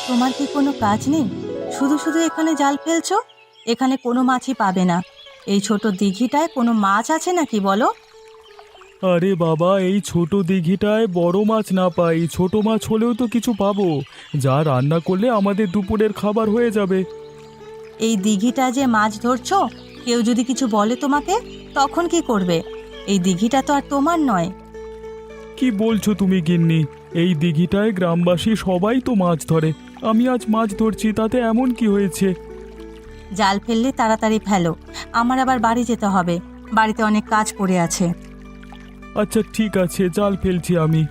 তোমার কি কোনো কাজ নেই? শুধু শুধু এখানে জাল ফেলছো? এখানে কোনো মাছই পাবে না। এই ছোট দিঘিটায় কোনো মাছ আছে নাকি বলো? আরে বাবা, এই ছোট দিঘিটায় বড় মাছ না পাই, ছোট মাছ হলেও তো কিছু পাবো, যা রান্না করলে আমাদের দুপুরের খাবার হয়ে যাবে। এই দিঘিটা যে মাছ ধরছো, কেউ যদি কিছু বলে তোমাকে, তখন কি করবে? এই দিঘিটা তো আর তোমার নয়। কি বলছো তুমি গিন্নি? এই দিঘিটায় গ্রামবাসী সবাই তো মাছ ধরে, আমি আজ মাছ ধরছি, তাতে এমন কি হয়েছে? জাল ফেললে তাড়াতাড়ি ফেলো, আমার আবার বাড়ি যেতে হবে। বাড়িতে অনেক কাজ পড়ে আছে। আচ্ছা ঠিক আছে, জাল ফেলছি আমি।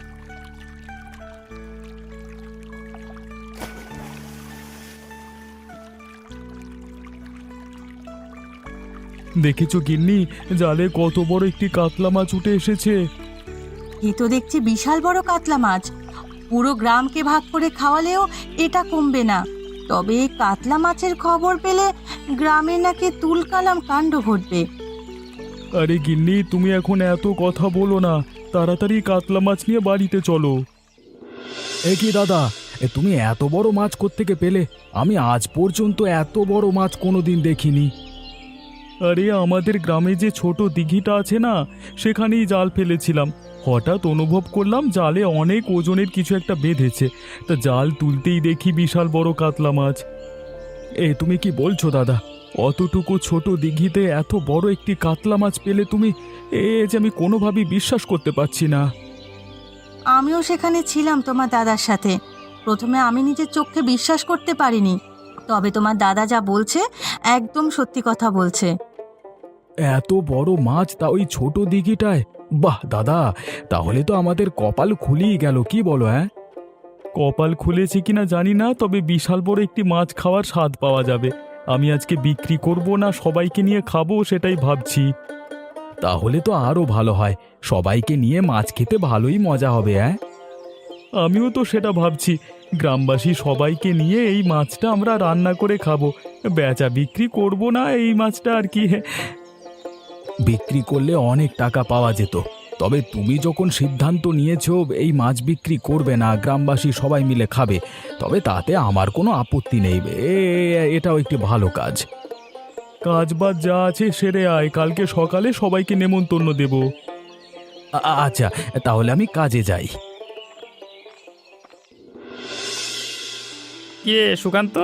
দেখেছো গিন্নি, জালে কত বড় একটি কাতলা মাছ উঠে এসেছে। এ তো দেখছি বিশাল বড় কাতলা মাছ। পুরো গ্রামকে ভাগ করে খাওয়ালেও এটা কমবে না। তবে এই কাতলা মাছের খবর পেলে গ্রামে নাকি তুলকালাম কাণ্ড ঘটবে। আরে গিন্নি, তুমি এখন এত কথা বলো না, তাড়াতাড়ি কাতলা মাছ নিয়ে বাড়িতে চলো। এ কি দাদা, তুমি এত বড় মাছ কোত্থেকে পেলে? আমি আজ পর্যন্ত এত বড় মাছ কোনোদিন দেখিনি। আরে আমাদের গ্রামে যে ছোট দিঘিটা আছে না, সেখানেই জাল ফেলেছিলাম। হঠাৎ অনুভব করলাম জালে অনেক ওজনের কিছু একটা বেঁধেছে, তা জাল তুলতেই দেখি বিশাল বড় কাতলা মাছ। তুমি কি বলছো দাদা? অতটুকু ছোট দিঘিতে এত বড় একটি কাতলা মাছ পেলে তুমি? যে আমি কোনোভাবেই বিশ্বাস করতে পারছি না। আমিও সেখানে ছিলাম তোমার দাদার সাথে। প্রথমে আমি নিজের চোখে বিশ্বাস করতে পারিনি। তবে তোমার দাদা যা বলছে, একদম সত্যি কথা বলছে। এত বড় মাছ, তা ওই ছোট দিঘিটায়? বাহ দাদা, তাহলে তো আমাদের কপাল খুলেই গেল, কি বলো? কপাল খুলেছে কিনা জানি না, তবে বিশাল বড় একটি মাছ খাওয়ার স্বাদ পাওয়া যাবে। আমি আজকে বিক্রি করব না সবাইকে নিয়ে খাবো, সেটাই ভাবছি। তাহলে তো আরো ভালো হয়, সবাইকে নিয়ে মাছ খেতে ভালোই মজা হবে। আমিও তো সেটা ভাবছি। গ্রামবাসী সবাইকে নিয়ে এই মাছটা আমরা রান্না করে খাবো। বেচা বিক্রি করব না এই মাছটা আর কি। বিক্রি করলে অনেক টাকা পাওয়া যেত। তবে তুমি যখন সিদ্ধান্ত নিয়েছো এই মাছ বিক্রি করবে না, গ্রামবাসী সবাই মিলে খাবে, তবে তাতে আমার কোনো আপত্তি নেই। এটাও একটি ভালো কাজ। কাজ বাজ যা আছে সেরে আয়, কালকে সকালে সবাইকে নেমন্তন্ন দেব। আচ্ছা, তাহলে আমি কাজে যাই। কে সুকান্ত,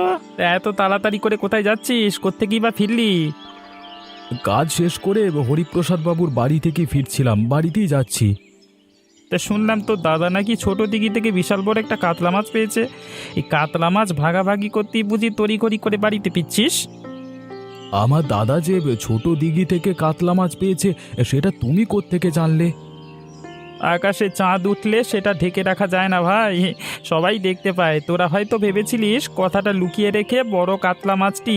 এত তাড়াতাড়ি করে কোথায় যাচ্ছিস? কোত্থেকেই বা ফিরলি? কাজ শেষ করে হরিপ্রসাদ বাবুর বাড়ি থেকে ফিরছিলাম, বাড়িতেই যাচ্ছি। তা শুনলাম তো দাদা নাকি ছোট দিঘি থেকে বিশাল বড় একটা কাতলা মাছ পেয়েছে। এই কাতলা মাছ ভাগাভাগি করতেই বুঝি তড়িঘড়ি করে বাড়িতে ফিরছিস? আমার দাদা যে ছোট দিঘি থেকে কাতলা মাছ পেয়েছে, সেটা তুমি কোত্থেকে জানলে? আকাশে চাঁদ উঠলে সেটা ঢেকে রাখা যায় না ভাই, সবাই দেখতে পায়। তোরা হয়তো ভেবেছিলিস কথাটা লুকিয়ে রেখে বড় কাতলা মাছটি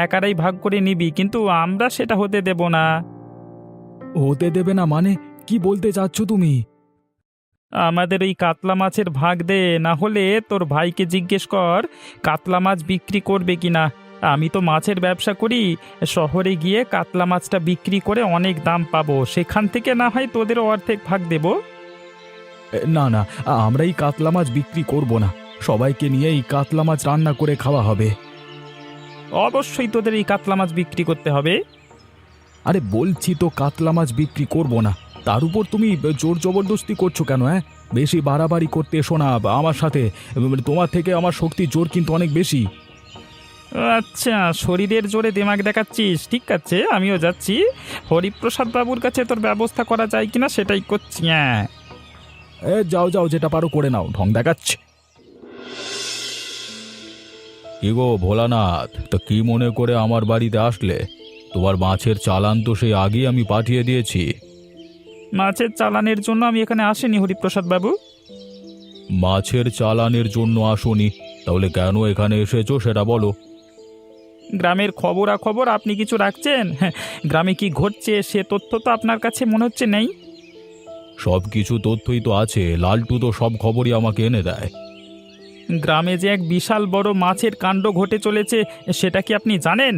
একারাই ভাগ করে নিবি, কিন্তু আমরা সেটা হতে দেব না। হতে দেবে না মানে? কি বলতে চাচ্ছ তুমি? আমাদের এই কাতলা মাছের ভাগ দে, না হলে তোর ভাইকে জিজ্ঞেস কর কাতলা মাছ বিক্রি করবে কিনা। আমি তো মাছের ব্যবসা করি, শহরে গিয়ে কাতলা মাছটা বিক্রি করে অনেক দাম পাবো, সেখান থেকে না হয় তোদেরও অর্ধেক ভাগ দেব। না না, আমরা এই কাতলা মাছ বিক্রি করব না, সবাইকে নিয়ে এই কাতলা মাছ রান্না করে খাওয়া হবে। অবশ্যই তোদের এই কাতলা মাছ বিক্রি করতে হবে। আরে বলছি তো কাতলা মাছ বিক্রি করব না, তার উপর তুমি জোর জবরদস্তি করছো কেন? বেশি বাড়াবাড়ি করতে এসো না আমার সাথে। তোমার থেকে আমার শক্তি জোর কিন্তু অনেক বেশি। আচ্ছা, শরীরের জোরে দিমাগ দেখাচ্ছিস, ঠিক আছে আমিও যাচ্ছি। হরিপ্রসাদ বাবুর কাছে তোর ব্যবস্থা করা যায় কিনা সেটাই করছি। হ্যাঁ, যাও যাও, যেটা পারো করে নাও, ঢং দেখাচ্ছে। কি গো ভোলানাথ, তো কি মনে করে আমার বাড়িতে আসলে? তোমার মাছের চালান তো সেই আগেই আমি পাঠিয়ে দিয়েছি। মাছের চালানের জন্য আমি এখানে আসিনি হরিপ্রসাদ বাবু। মাছের চালানের জন্য আসোনি? তাহলে কেন এখানে এসেছো সেটা বলো। গ্রামের খবরাখবর আপনি কিছু রাখছেন? হ্যাঁ, গ্রামে কি ঘটছে সে তথ্য তো আপনার কাছে মনে হচ্ছে নেই। সব কিছু তথ্যই তো আছে, লালটু তো সব খবরই আমাকে এনে দেয়। গ্রামে যে এক বিশাল বড় মাছের কাণ্ড ঘটে চলেছে, সেটা কি আপনি জানেন?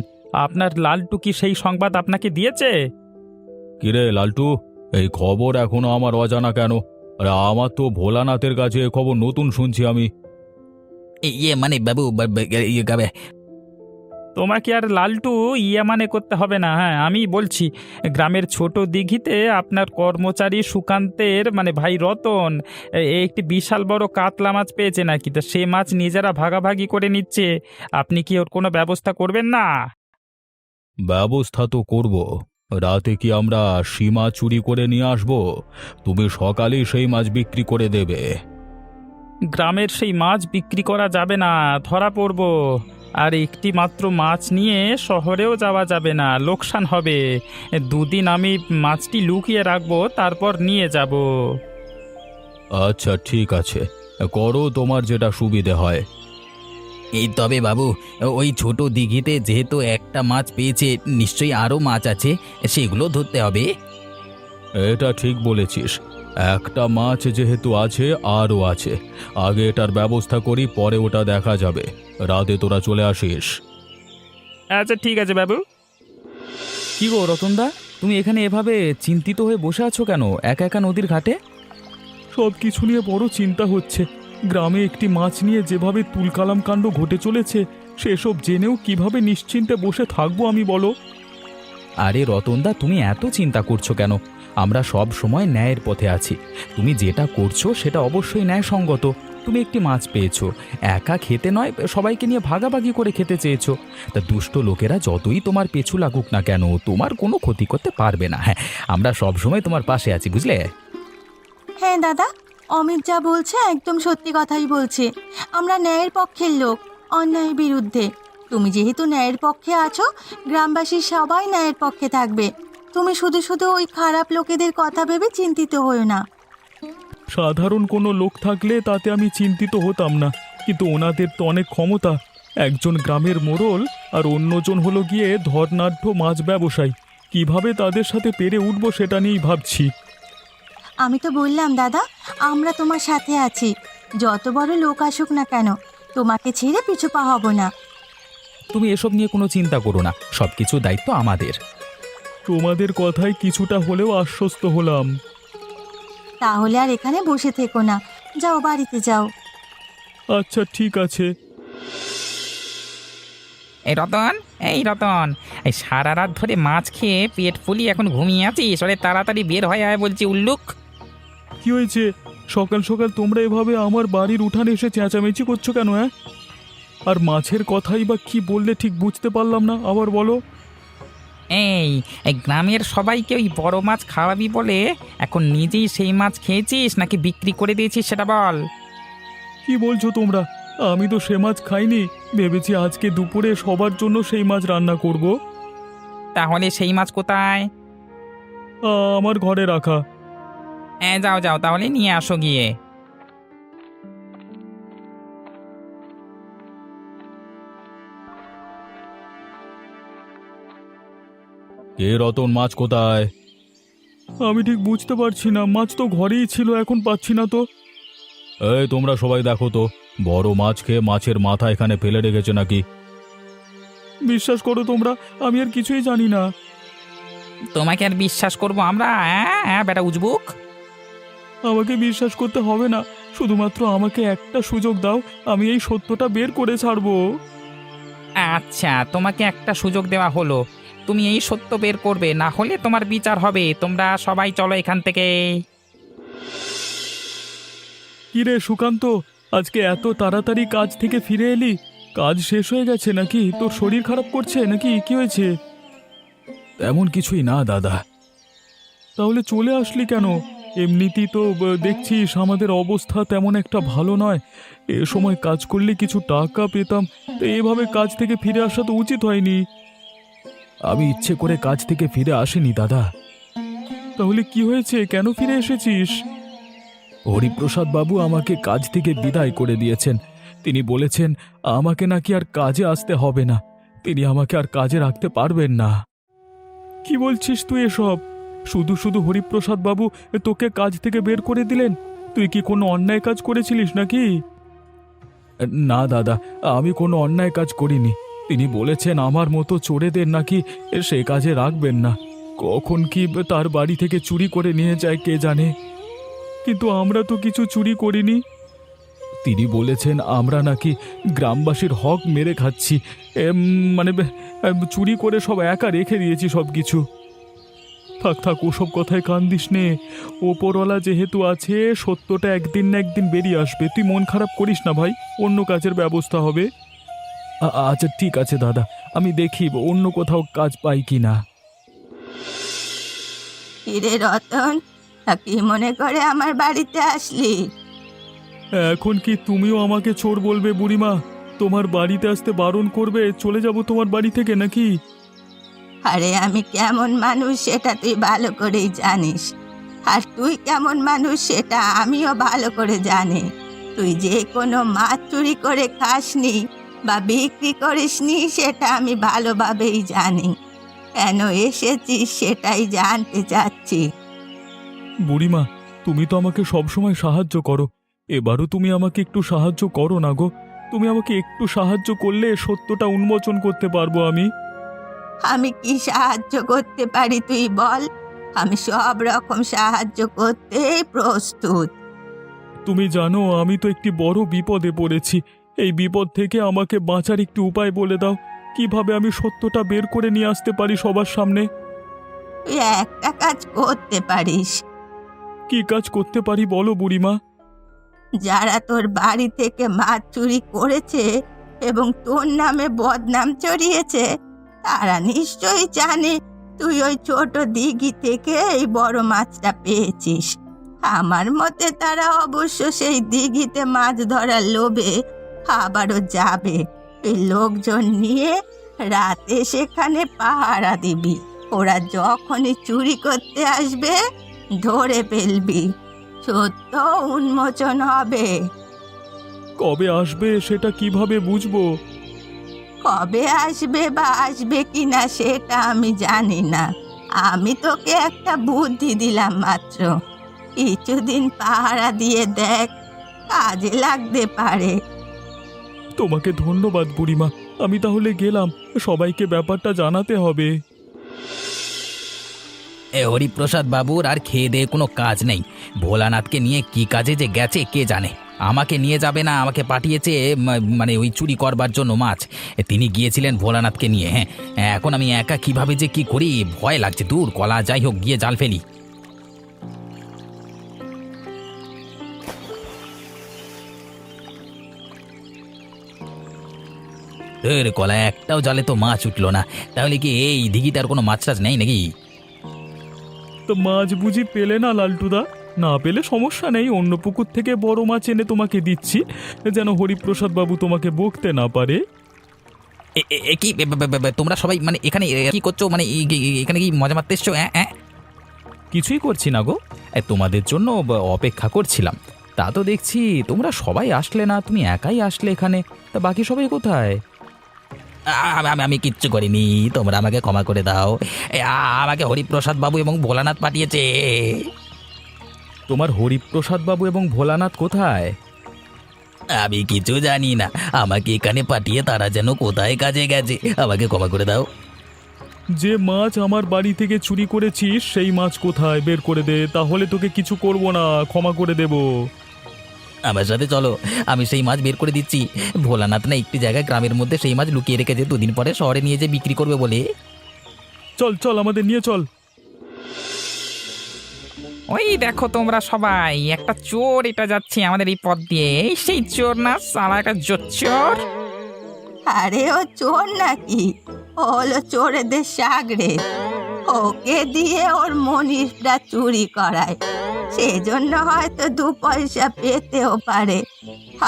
আপনার লালটু কি সেই সংবাদ আপনাকে দিয়েছে? কিরে লালটু, এই খবর এখনো আমার অজানা কেন? আরে আমার তো ভোলানাথের কাছে এ খবর নতুন শুনছি আমি। ইয়ে মানে বাবু ইয়ে গাবে। তোমাকে আর লালটু মানে করতে হবে না। হ্যাঁ, আমি বলছি, গ্রামের ছোট দিঘিতে আপনার কর্মচারী সুকান্তের মানে ভাই রতন একটি বিশাল বড় কাতলা মাছ পেয়েছে নাকি, তা সে মাছ নিজেরা ভাগাভাগি করে নিচ্ছে। আপনি কি ওর কোনো ব্যবস্থা করবেন না? ব্যবস্থা তো করব। রাতে কি আমরা সীমা চুরি করে নিয়ে আসবো? তুমি সকালেই সেই মাছ বিক্রি করে দেবে। গ্রামের সেই মাছ বিক্রি করা যাবে না, ধরা পড়ব। আর একটি মাত্র মাছ নিয়ে শহরেও যাওয়া যাবে না, লোকসান হবে। দুদিন আমি মাছটি লুকিয়ে রাখবো, তারপর নিয়ে যাব। আচ্ছা ঠিক আছে, করো তোমার যেটা সুবিধে হয়। এই তবে বাবু, ওই ছোট দিঘিতে যেহেতু একটা মাছ পেয়েছে, নিশ্চয়ই আরও মাছ আছে, সেগুলো ধরতে হবে। এটা ঠিক বলেছিস, একটা মাছ যেহেতু আছে আরও আছে। আগে এটার ব্যবস্থা করি, পরে ওটা দেখা যাবে। রাতে তোরা চলে আসিস। আচ্ছা ঠিক আছে বাবু। কি গো রতনদা, তুমি এখানে এভাবে চিন্তিত হয়ে বসে আছো কেন, একা একা নদীর ঘাটে? সব কিছু নিয়ে বড় চিন্তা হচ্ছে। গ্রামে একটি মাছ নিয়ে যেভাবে তুলকালাম কাণ্ড ঘটে চলেছে, সেসব জেনেও কিভাবে নিশ্চিন্তে বসে থাকবো আমি, বলো? আরে রতনদা, তুমি এত চিন্তা করছো কেন? আমরা সব সময় ন্যায়ের পথে আছি। তুমি যেটা করছো সেটা অবশ্যই ন্যায়সঙ্গত। তুমি একটি মাছ পেয়েছো, একা খেতে নয়, সবাইকে নিয়ে ভাগাভাগি করে খেতে চেয়েছো। তা দুষ্ট লোকেরা যতই তোমার পেছু লাগুক না কেন, তোমার কোনো ক্ষতি করতে পারবে না। হ্যাঁ, আমরা সব সময় তোমার পাশে আছি, বুঝলে? হ্যাঁ দাদা, অমিত যা বলছে একদম সত্যি কথাই বলছে। আমরা ন্যায়ের পক্ষের লোক, অন্যায়ের বিরুদ্ধে। তুমি যেহেতু ন্যায়ের পক্ষে আছো, গ্রামবাসী সবাই ন্যায়ের পক্ষে থাকবে। তুমি শুধু শুধু ওই খারাপ লোকেদের কথা ভেবে চিন্তিত হও না। সাধারণ কোনো লোক থাকলে তাতে আমি চিন্তিত হতাম না, কিন্তু ওনাদের তো অনেক ক্ষমতা। একজন গ্রামের মোড়ল আর অন্যজন হলো গিয়ে ধর্নাঢ্য মাছ ব্যবসায়ী। কিভাবে তাদের সাথে পেরে উঠবো সেটা নিয়েই ভাবছি। আমি তো বললাম দাদা, আমরা তোমার সাথে আছি। যত বড় লোক আসুক না কেন, তোমাকে ছেড়ে পিছু পা হব না। তুমি এসব নিয়ে কোনো চিন্তা করো না, সব কিছু দায়িত্ব আমাদের। তোমাদের কথায় কিছুটা হলেও আশ্বস্ত হলাম। তাহলে আর এখানে বসে থেকো না, যাও বাড়িতে যাও। আচ্ছা ঠিক আছে। এই রতন, এই সারা রাত ধরে মাছ খেয়ে পেট ফুলিয়ে এখন ঘুমিয়ে আছিস? ওরে তাড়াতাড়ি বের হয়ে আয় বলছি, উল্লুক। কি হয়েছে? সকাল সকাল তোমরা এভাবে আমার বাড়ির উঠানে এসে চেঁচামেচি করছো কেন? হ্যাঁ, আর মাছের কথাই বা কি বললে ঠিক বুঝতে পারলাম না, আবার বলো। এই এই গ্রামের সবাইকে ওই বড় মাছ খাওয়াবি বলে এখন নিজেই সেই মাছ খেয়েছিস নাকি বিক্রি করে দিয়েছিস সেটা বল। কি বলছো তোমরা? আমি তো সে মাছ খাইনি। ভেবেছি আজকে দুপুরে সবার জন্য সেই মাছ রান্না করব। তাহলে সেই মাছ কোথায়? আমার ঘরে রাখা। যাও যাও, তাহলে নিয়ে আসো গিয়ে। কে রতন, মাছ কোথায়? আমি ঠিক বুঝতে পারছি না, মাছ তো ঘরেই ছিল, এখন পাচ্ছি না তো। এই তোমরা সবাই দেখো তো, বড় মাছ খেয়ে মাছের মাথা এখানে ফেলে রেখেছে নাকি? বিশ্বাস করো তোমরা, আমি আর কিছুই জানি না। তোমাকে আর বিশ্বাস করবো আমরা? হ্যাঁ বেটা উজবুক। আমাকে বিশ্বাস করতে হবে না, শুধুমাত্র আমাকে একটা সুযোগ দাও, আমি এই সত্যটা বের করে ছাড়বো। আচ্ছা, তোমাকে একটা সুযোগ দেওয়া হলো, তুমি এই সত্য বের করবে, না হলে তোমার বিচার হবে। তোমরা সবাই চলো এখান থেকে। কিরে সুকান্ত, আজকে এত তাড়াতাড়ি কাজ থেকে ফিরে এলি? কাজ শেষ হয়ে গেছে নাকি? তোর শরীর খারাপ করছে নাকি? কি হয়েছে? এমন কিছুই না দাদা। তাহলে চলে আসলি কেন? এমনিতেই তো দেখছিস আমাদের অবস্থা তেমন একটা ভালো নয়। এ সময় কাজ করলে কিছু টাকা পেতাম, তো এভাবে কাজ থেকে ফিরে আসা তো উচিত হয়নি। আমি ইচ্ছে করে কাজ থেকে ফিরে আসিনি দাদা। তাহলে কি হয়েছে? কেন ফিরে এসেছিস? হরিপ্রসাদ বাবু আমাকে কাজ থেকে বিদায় করে দিয়েছেন। তিনি বলেছেন আমাকে নাকি আর কাজে আসতে হবে না, তিনি আমাকে আর কাজে রাখতে পারবেন না। কি বলছিস তুই এসব? শুধু শুধু হরিপ্রসাদ বাবু তোকে কাজ থেকে বের করে দিলেন? তুই কি কোনো অন্যায় কাজ করেছিলিস নাকি? না দাদা, আমি কোনো অন্যায় কাজ করিনি। তিনি বলেছেন আমার মতো চোরেদের নাকি সে কাজে রাখবেন না। কখন কি তার বাড়ি থেকে চুরি করে নিয়ে যায় কে জানে। কিন্তু আমরা তো কিছু চুরি করিনি। তিনি বলেছেন আমরা নাকি গ্রামবাসীর হক মেরে খাচ্ছি। মানে চুরি করে সব একা রেখে দিয়েছি সব কিছু। থাক থাক, ওসব কথায় কান দিস নে। ওপরওয়ালা যেহেতু আছে, সত্যটা একদিন না একদিন বেরিয়ে আসবে। তুই মন খারাপ করিস না ভাই, অন্য কাজের ব্যবস্থা হবে। আচ্ছা ঠিক আছে দাদা, আমি দেখি অন্য কোথাও কাজ পাই কি না। কিরে রতন, তা কি মনে করে আমার বাড়িতে আসলি? এখন কি তুমিও আমাকে চোর বলবে বুড়িমা? তোমার বাড়িতে আসতে বারণ করবে? চলে যাব তোমার বাড়ি থেকে নাকি? আরে আমি কেমন মানুষ সেটা তুই ভালো করেই জানিস, আর তুই কেমন মানুষ সেটা আমিও ভালো করে জানি। তুই যে কোনো মাছ চুরি করে খাসনি বা বিক্রি করিসনি সেটা আমি ভালোভাবেই জানি। কেন এসেছিস সেটাই জানতে চাচ্ছি। বুড়িমা, তুমি তো আমাকে সবসময় সাহায্য করো, এবারও তুমি আমাকে একটু সাহায্য করো না গো। তুমি আমাকে একটু সাহায্য করলে সত্যটা উন্মোচন করতে পারবো আমি। আমি কি সাহায্য করতে পারি তুই বল? আমি সব রকম সাহায্য করতে প্রস্তুত। তুমি জানো আমি তো একটি বড় বিপদে পড়েছি। এই বিপদ থেকে আমাকে বাঁচার একটু উপায় বলে দাও। কিভাবে আমি সত্যটা বের করে নিয়ে আসতে পারি সবার সামনে? তুই একটা কাজ করতে পারিস। কি কাজ করতে পারি বলো বুড়িমা? যারা তোর বাড়ি থেকে মাছ চুরি করেছে এবং তোর নামে বদনাম ছড়িয়েছে, তারা নিশ্চয়ই জানে তুই ওই ছোট দিঘি থেকে এই বড় মাছটা পেয়েছিস। আমার মতে তারা অবশ্য সেই দিঘিতে মাছ ধরার লোভে আবারও যাবে। তুই লোকজন নিয়ে রাতে সেখানে পাহারা দিবি। ওরা যখনই চুরি করতে আসবে ধরে ফেলবি। সত্য উন্মোচন হবে। কবে আসবে সেটা কিভাবে বুঝবো? কবে আসবে বা আসবে কিনা সেটা আমি জানি না। আমি তোকে একটা বুদ্ধি দিলাম মাত্র। কিছুদিন পাহারা দিয়ে দেখ, কাজে লাগতে পারে। তোমাকে ধন্যবাদ বুড়িমা, আমি তাহলে গেলাম। সবাইকে ব্যাপারটা জানাতে হবে। হরিপ্রসাদ বাবুর আর খেয়ে দিয়ে কোনো কাজ নেই। ভোলানাথকে নিয়ে কি কাজে যে গেছে কে জানে। আমাকে নিয়ে যাবে না, আমাকে পাঠিয়েছে মানে ওই চুরি করবার জন্য মাছ। তিনি গিয়েছিলেন ভোলানাথকে নিয়ে। হ্যাঁ, এখন আমি একা কিভাবে যে কি করি ভয় লাগছে। দূর কলা, যাই হোক গিয়ে জাল ফেলি। কলা, একটাও জালে তো মাছ উঠলো না। তাহলে কি এই দিঘিটার কোনো মাছ টাছ নেই নাকি? তো মাছ বুঝি পেলে না লালটুদা? না পেলে সমস্যা নেই, অন্য পুকুর থেকে বড় মাছ এনে তোমাকে দিচ্ছি, যেন হরিপ্রসাদ বাবু তোমাকে বকতে না পারে। কি তোমরা সবাই মানে এখানে কি করছো? মানে এখানে কি মজা মারতে এসছো? কিছুই করছি না গো, তোমাদের জন্য অপেক্ষা করছিলাম। তা তো দেখছি তোমরা সবাই আসলে না, তুমি একাই আসলে এখানে। তা বাকি সবাই কোথায়? আমি কিচ্ছু করিনি, তোমরা আমাকে ক্ষমা করে দাও। আমাকে হরিপ্রসাদ বাবু এবং ভোলানাথ পাঠিয়েছে। তোমার হরিপ্রসাদ বাবু এবং ভোলানাথ কোথায়? আমি কিছু জানি না, আমাকে এখানে পাঠিয়ে তারা যেন কোথায় কাজে গেছে। আমাকে ক্ষমা করে দাও। যে মাছ আমার বাড়ি থেকে চুরি করেছিস সেই মাছ কোথায় বের করে দে, তাহলে তোকে কিছু করব না, ক্ষমা করে দেব। আমার সাথে চলো, আমি সেই মাছ বের করে দিচ্ছি। ভোলানাথ না একটি জায়গায় গ্রামের মধ্যে সেই মাছ লুকিয়ে রেখেছে, দুদিন পরে শহরে নিয়ে যেয়ে বিক্রি করবে বলে। চল চল, আমাদের নিয়ে চল। ওই দেখো তোমরা সবাই, একটা চোর এটা যাচ্ছে আমাদের এই পথ দিয়ে। এই সেই চোর না, সালা একটা চোর। আরে ও চোর নাকি? ও হলো চোরেদের সাগরে। ওকে দিয়ে ওর মনিষরা চুরি করায়, সেজন্য হয়তো 2 পয়সা পেতেও পারে।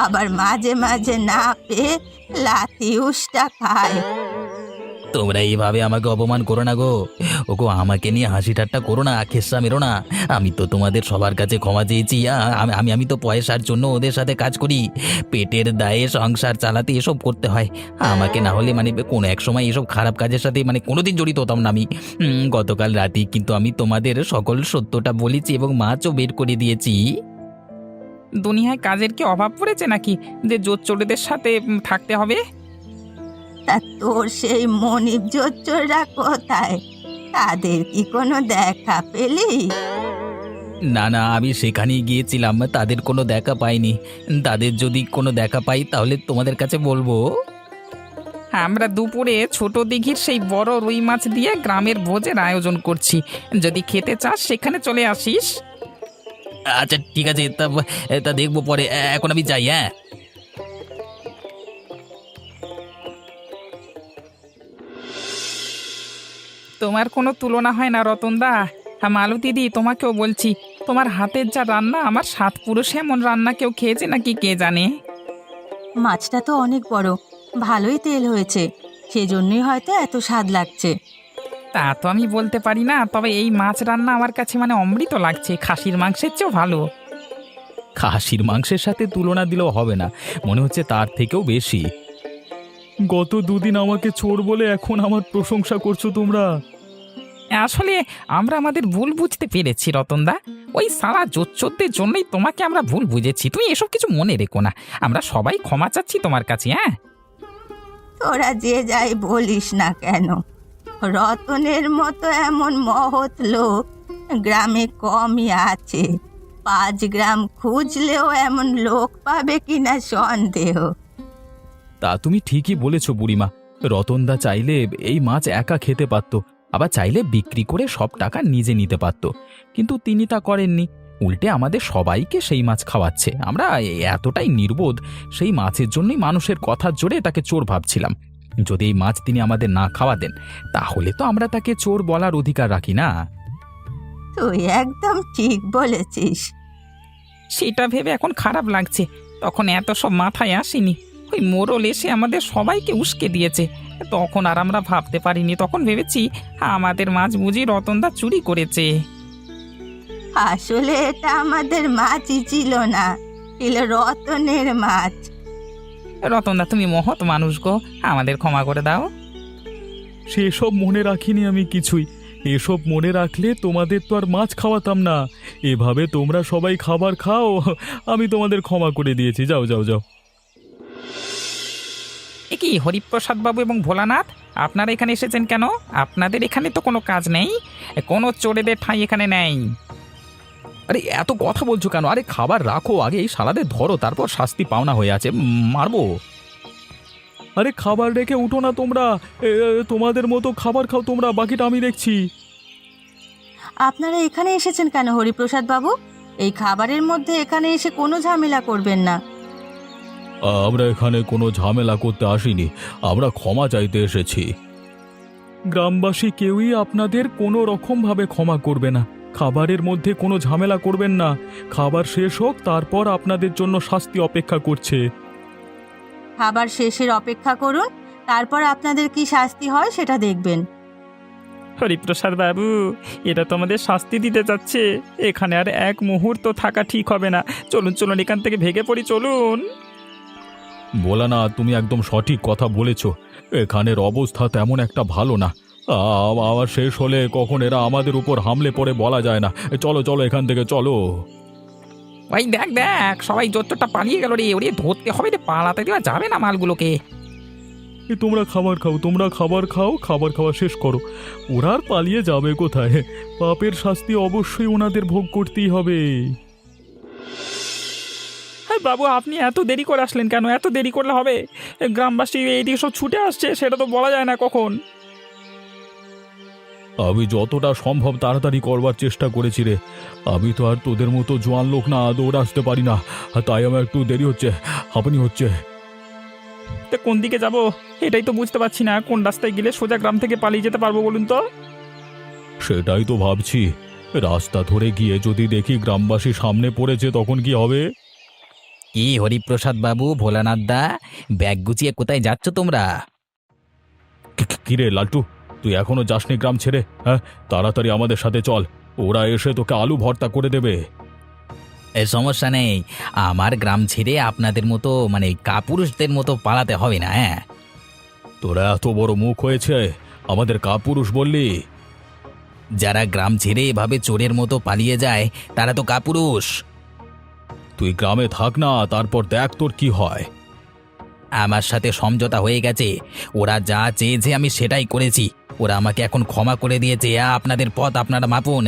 আবার মাঝে মাঝে না পেয়ে লাথি উষ্টা খায়। তোমরা এইভাবে আমাকে অপমান করো না গো। ওগো, আমাকে নিয়ে হাসি ঠাট্টা করো না, খেসা মেরো না। আমি তো তোমাদের সবার কাছে ক্ষমা চেয়েছি। আমি তো পয়সার জন্য ওদের সাথে কাজ করি। পেটের দায়ে সংসার চালাতে এসব করতে হয়। আমাকে না হলে মানে কোনো এক সময় এসব খারাপ কাজের সাথে মানে কোনোদিন জড়িত হতাম না আমি। গতকাল রাতেই কিন্তু আমি তোমাদের সকল সত্যটা বলেছি এবং মাছও বের করে দিয়েছি। দুনিয়ায় কাজের কি অভাব পড়েছে নাকি যে জোর চোরেদের সাথে থাকতে হবে? তা তোর সেই মনিব জোচ্চোররা কোথায়? তাদের কি কোনো দেখা পেলি? না না, আমি সেখানেই গিয়েছিলাম, তাদের কোনো দেখা পাইনি। তাদের যদি কোনো দেখা পাই তাহলে তোমাদের কাছে বলবো। আমরা দুপুরে ছোট দিঘির সেই বড় রুই মাছ দিয়ে গ্রামের ভোজের আয়োজন করছি, যদি খেতে চাস সেখানে চলে আসিস। আচ্ছা ঠিক আছে, তা তা দেখবো পরে, এখন আমি যাই। হ্যাঁ, তোমার কোনো তুলনা হয় না রতনদা। মালু দিদি, তোমাকেও বলছি, তোমার হাতের যা রান্না, আমার সাত পুরুষে এমন রান্না কেউ খেয়েছে নাকি কে জানে। মাছটা তো অনেক বড়, ভালোই তেল হয়েছে, সেজন্যই হয়তো এত স্বাদ লাগছে। তা তো আমি বলতে পারি না, তবে এই মাছ রান্না আমার কাছে মানে অমৃত লাগছে, খাসির মাংসের চেয়েও ভালো। খাসির মাংসের সাথে তুলনা দিলেও হবে না, মনে হচ্ছে তার থেকেও বেশি। গত দুদিন আমাকে চোর বলে এখন আমার প্রশংসা করছো তোমরা? আসলে আমরা আমাদের ভুল বুঝতে পেরেছি রতনদা, ওই সারা জোচ্চোরদের জন্যই তোমাকে আমরা ভুল বুঝেছি। তুমি এসব কিছু মনে রেখো না, আমরা সবাই ক্ষমা চাচ্ছি তোমার কাছে। হ্যাঁ, তোরা যে যাই বলিস না কেন, রতনের মতো এমন মহৎ লোক গ্রামে কমই আছে। 5 গ্রাম খুঁজলেও এমন লোক পাবে কিনা সন্দেহ। তা তুমি ঠিকই বলেছ বুড়িমা, রতনদা চাইলে এই মাছ একা খেতে পারত, আবার চাইলে বিক্রি করে সব টাকা নিজে নিতে পারত, কিন্তু তিনি তা করেননি। উল্টে আমাদের সবাইকে সেই মাছ খাওয়াচ্ছে। আমরা এতটাই নির্বোধ, সেই মাছের জন্যই মানুষের কথার জোরে তাকে চোর ভাবছিলাম। যদি এই মাছ তিনি আমাদের না খাওয়াতেন তাহলে তো আমরা তাকে চোর বলার অধিকার রাখি না। তুই একদম ঠিক বলেছিস। সেটা ভেবে এখন খারাপ লাগছে, তখন এত সব মাথায় আসেনি। ওই মোড়ল এসে আমাদের সবাইকে উস্কে দিয়েছে, তখন আর আমরা ভাবতে পারিনি। তখন ভেবেছি আমাদের মাছ বুঝি রতনদা চুরি করেছে। আসলে এটা আমাদের মাছই ছিল না, ছিল রতনের মাছ। রতনদা, তুমি মহৎ মানুষ গো, আমাদের ক্ষমা করে দাও। সেসব মনে রাখিনি আমি কিছুই। এসব মনে রাখলে তোমাদের তো আর মাছ খাওয়াতাম না। এভাবে তোমরা সবাই খাবার খাও, আমি তোমাদের ক্ষমা করে দিয়েছি। যাও যাও যাও। এ কি হরিপ্রসাদ বাবু এবং ভোলানাথ, আপনারা এখানে এসেছেন কেন? আপনাদের এখানে তো কোনো কাজ নেই, কোনো চোরেদের ঠাঁই এখানে নেই। আরে এত কথা বলছো কেন? আরে খাবার রাখো, আগে এই শালাদের ধরো, তারপর শাস্তি পাওনা হয়ে আছে, মারবো। আরে খাবার রেখে উঠো না তোমরা, তোমাদের মতো খাবার খাও তোমরা, বাকিটা আমি দেখছি। আপনারা এখানে এসেছেন কেন হরিপ্রসাদ বাবু? এই খাবারের মধ্যে এখানে এসে কোনো ঝামেলা করবেন না। আমরা এখানে কোনো ঝামেলা করতে আসিনি, আমরা ক্ষমা চাইতে এসেছি। গ্রামবাসী কেউই আপনাদের কোনো রকমভাবে ক্ষমা করবে না। খাবারের মধ্যে কোনো ঝামেলা করবেন না। খাবার শেষ হোক, তারপর আপনাদের জন্য শাস্তি অপেক্ষা করছে। খাবার শেষের অপেক্ষা করুন, তারপর আপনাদের কি শাস্তি হয় সেটা দেখবেন। হরিপ্রসাদ বাবু, এটা তো আমাদের শাস্তি দিতে যাচ্ছে। এখানে আর এক মুহূর্ত থাকা ঠিক হবে না। চলুন চলুন, এখান থেকে ভেগে পড়ি, চলুন। বলা না, তুমি একদম সঠিক কথা বলেছ। এখানের অবস্থা তেমন একটা ভালো না। আবার শেষ হলে কখন এরা আমাদের উপর হামলে পড়ে বলা যায় না। চলো চলো, এখান থেকে চলো। ওই দেখ দেখ, সবাই জোচ্চোরটা পালিয়ে গেল রে, ওরে ধরতে হবে রে, পালাতে দেওয়া যাবে না মালগুলোকে। তোমরা খাবার খাও, তোমরা খাবার খাও, খাবার খাওয়া শেষ করো। ওরা আর পালিয়ে যাবে কোথায়? পাপের শাস্তি অবশ্যই ওনাদের ভোগ করতেই হবে। হ্যাঁ বাবু, আপনি এত দেরি করে আসলেন কেন? এত দেরি করলে হবে? গ্রামবাসী এইদিকে সব ছুটে আসছে, সেটা তো বলা যায় না কখন। আমি যতটা সম্ভব তাড়াতাড়ি করবার চেষ্টা করেছি রে। আমি তো আর তোদের মতো জোয়ান লোক না, দৌড় আসতে পারি না, তাই আমার একটু দেরি হচ্ছে, হাঁপানি হচ্ছে। তা কোন দিকে যাব এটাই তো বুঝতে পারছি না। কোন রাস্তায় গেলে সোজা গ্রাম থেকে পালিয়ে যেতে পারবো বলুন তো? সেটাই তো ভাবছি। রাস্তা ধরে গিয়ে যদি দেখি গ্রামবাসী সামনে পড়েছে, তখন কি হবে? কি হরিপ্রসাদ বাবু, ভোলানাথ দা, ব্যাগ গুছিয়ে কোথায় যাচ্ছ তোমরা? কিরে লালটু, তুই এখনো যাসনি গ্রাম ছেড়ে? হ্যাঁ, তাড়াতাড়ি আমাদের সাথে চল, ওরা এসে তোকে আলু ভর্তা করে দেবে। সমস্যা নেই, আমার গ্রাম ছেড়ে আপনাদের মতো মানে কাপুরুষদের মতো পালাতে হবে না। হ্যাঁ, তোরা এত বড় মুখ হয়েছে, আমাদের কাপুরুষ বললি? যারা গ্রাম ছেড়ে এভাবে চোরের মতো পালিয়ে যায় তারা তো কাপুরুষ। তুই গ্রামে থাক না, তারপর দেখ তোর কি হয়। আমার সাথে সমঝোতা হয়ে গেছে, ওরা যা চেয়েছে আমি সেটাই করেছি। ওরা আমাকে এখন ক্ষমা করে দিয়েছে। আপনাদের পথ আপনারা মাপুন।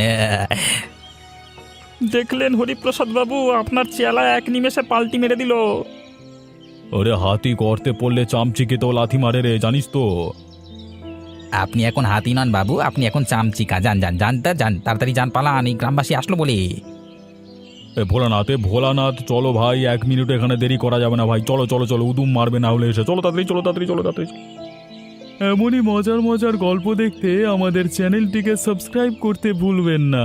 দেখলেন হরিপ্রসাদ বাবু, আপনার চেলা এক নিমেষে পাল্টি মেরে দিল। ওরে হাতি গর্তে পড়লে চামচিকে তো লাথি মারে রে, জানিস তো। আপনি এখন হাতি নন বাবু, আপনি এখন চামচিকা। যান যান যান যান, তাড়াতাড়ি যান, পালান, এই গ্রামবাসী আসলো বলে। ভোলানাথ চলো ভাই, 1 মিনিট এখানে দেরি করা যাবে না ভাই, চলো চলো চলো, উদুম মারবে না হলে এসে, চলো তাড়াতাড়ি চলো তাড়াতাড়ি চলো তাড়াতাড়ি। এমনই মজার মজার গল্প দেখতে আমাদের চ্যানেলটিকে সাবস্ক্রাইব করতে ভুলবেন না।